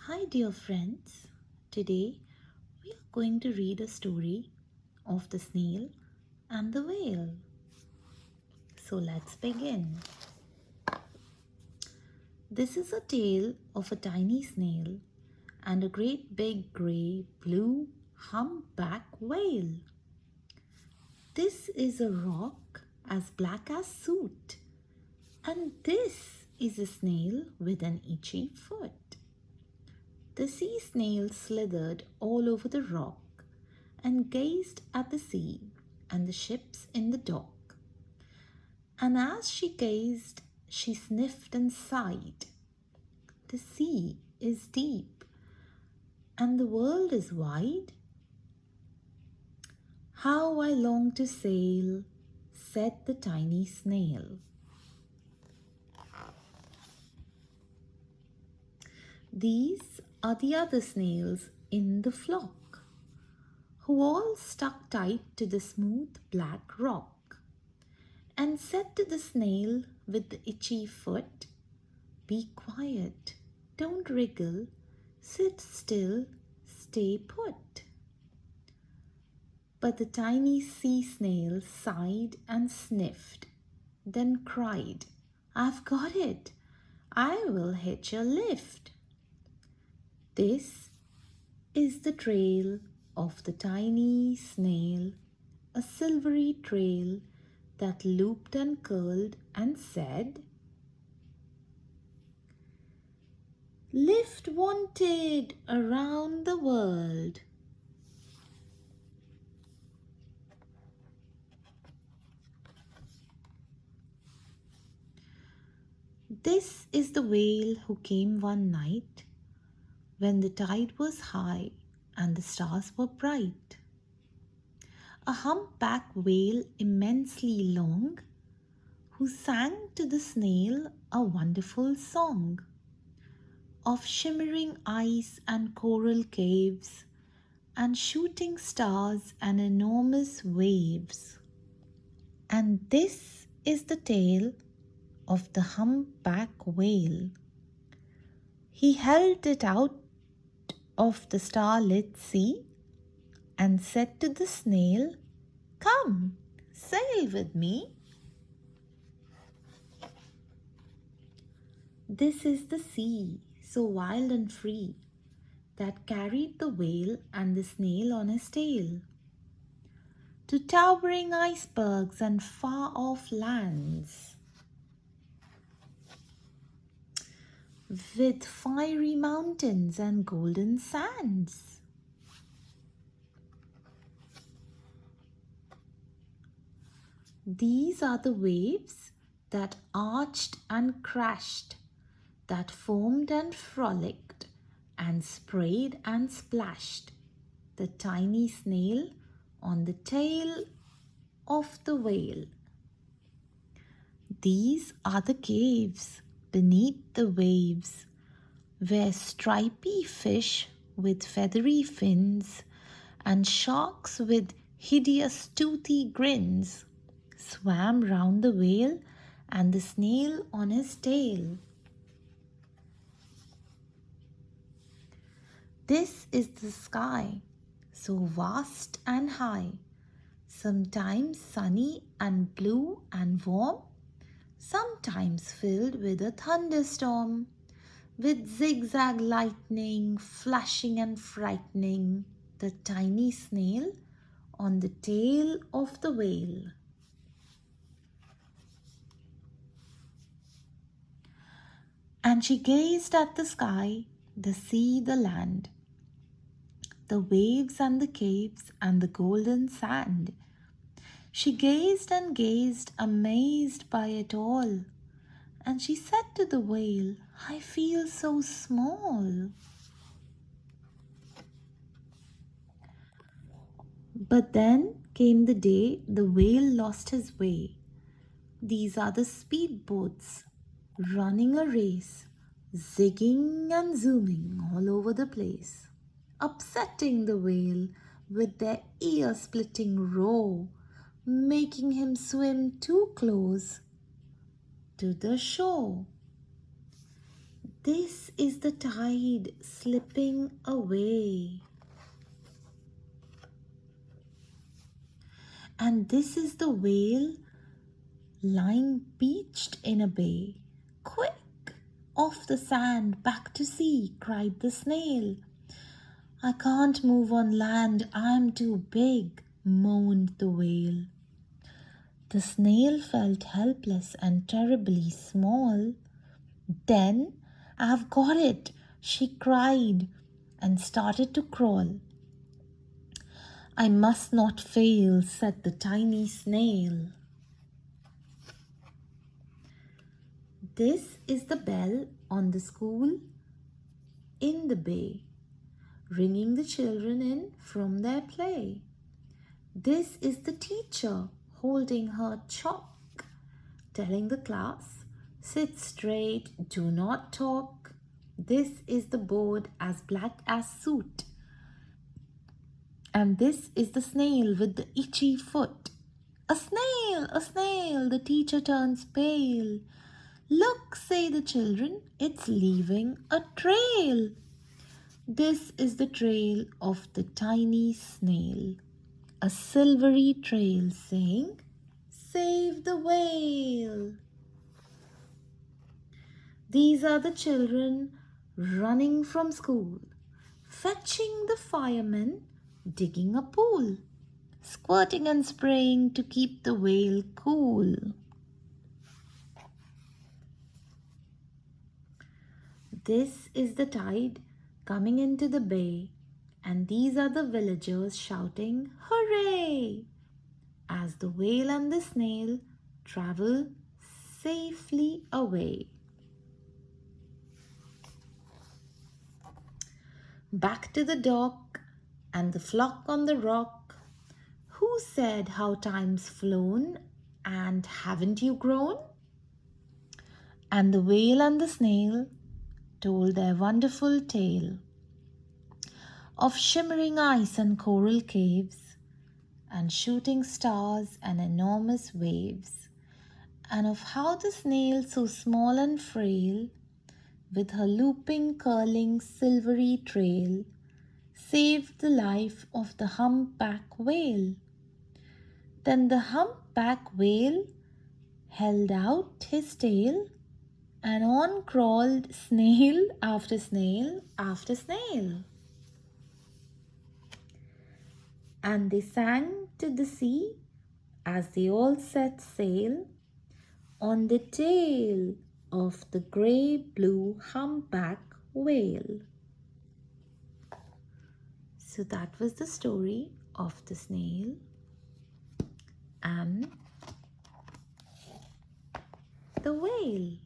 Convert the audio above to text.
Hi, dear friends. Today we are going to read a story of the snail and the whale. So let's begin. This is a tale of a tiny snail and a great big grey blue humpback whale. This is a rock as black as soot, and this is a snail with an itchy foot. The sea snail slithered all over the rock and gazed at the sea and the ships in the dock. And as she gazed, she sniffed and sighed. The sea is deep and the world is wide. How I long to sail, said the tiny snail. These are the other snails in the flock, who all stuck tight to the smooth black rock, and said to the snail with the itchy foot, "Be quiet, don't wriggle, sit still, stay put." But the tiny sea snail sighed and sniffed, then cried, "I've got it, I will hitch a lift." This is the trail of the tiny snail, a silvery trail that looped and curled and said, "Lift wanted around the world." This is the whale who came one night when the tide was high and the stars were bright. A humpback whale immensely long, who sang to the snail a wonderful song of shimmering ice and coral caves and shooting stars and enormous waves. And this is the tale of the humpback whale. He held it out of the starlit sea and said to the snail, "Come, sail with me." This is the sea, so wild and free, that carried the whale and the snail on his tail to towering icebergs and far off lands, with fiery mountains and golden sands. These are the waves that arched and crashed, that foamed and frolicked, and sprayed and splashed the tiny snail on the tail of the whale. These are the caves beneath the waves, where stripy fish with feathery fins and sharks with hideous toothy grins swam round the whale and the snail on his tail. This is the sky, so vast and high, sometimes sunny and blue and warm, sometimes filled with a thunderstorm, with zigzag lightning flashing and frightening the tiny snail on the tail of the whale. And she gazed at the sky, the sea, the land, the waves and the caves and the golden sand. She gazed and gazed, amazed by it all. And she said to the whale, "I feel so small." But then came the day the whale lost his way. These are the speedboats running a race, zigging and zooming all over the place, upsetting the whale with their ear-splitting roar, making him swim too close to the shore. This is the tide slipping away. And this is the whale lying beached in a bay. Quick! Off the sand, back to sea, cried the snail. I can't move on land, I'm too big, moaned the whale. The snail felt helpless and terribly small. Then, I've got it, she cried and started to crawl. I must not fail, said the tiny snail. This is the bell on the school in the bay, ringing the children in from their play. This is the teacher holding her chalk, telling the class, sit straight, do not talk. This is the board as black as soot. And this is the snail with the itchy foot. A snail, the teacher turns pale. Look, say the children, it's leaving a trail. This is the trail of the tiny snail. A silvery trail saying, save the whale. These are the children running from school, fetching the firemen, digging a pool, squirting and spraying to keep the whale cool. This is the tide coming into the bay, and these are the villagers shouting, hooray! As the whale and the snail travel safely away. Back to the dock and the flock on the rock. Who said how time's flown and haven't you grown? And the whale and the snail told their wonderful tale of shimmering ice and coral caves and shooting stars and enormous waves, and of how the snail so small and frail with her looping curling silvery trail saved the life of the humpback whale. Then the humpback whale held out his tail, and on crawled snail after snail after snail. And they sang to the sea as they all set sail on the tail of the grey-blue humpback whale. So that was the story of the snail and the whale.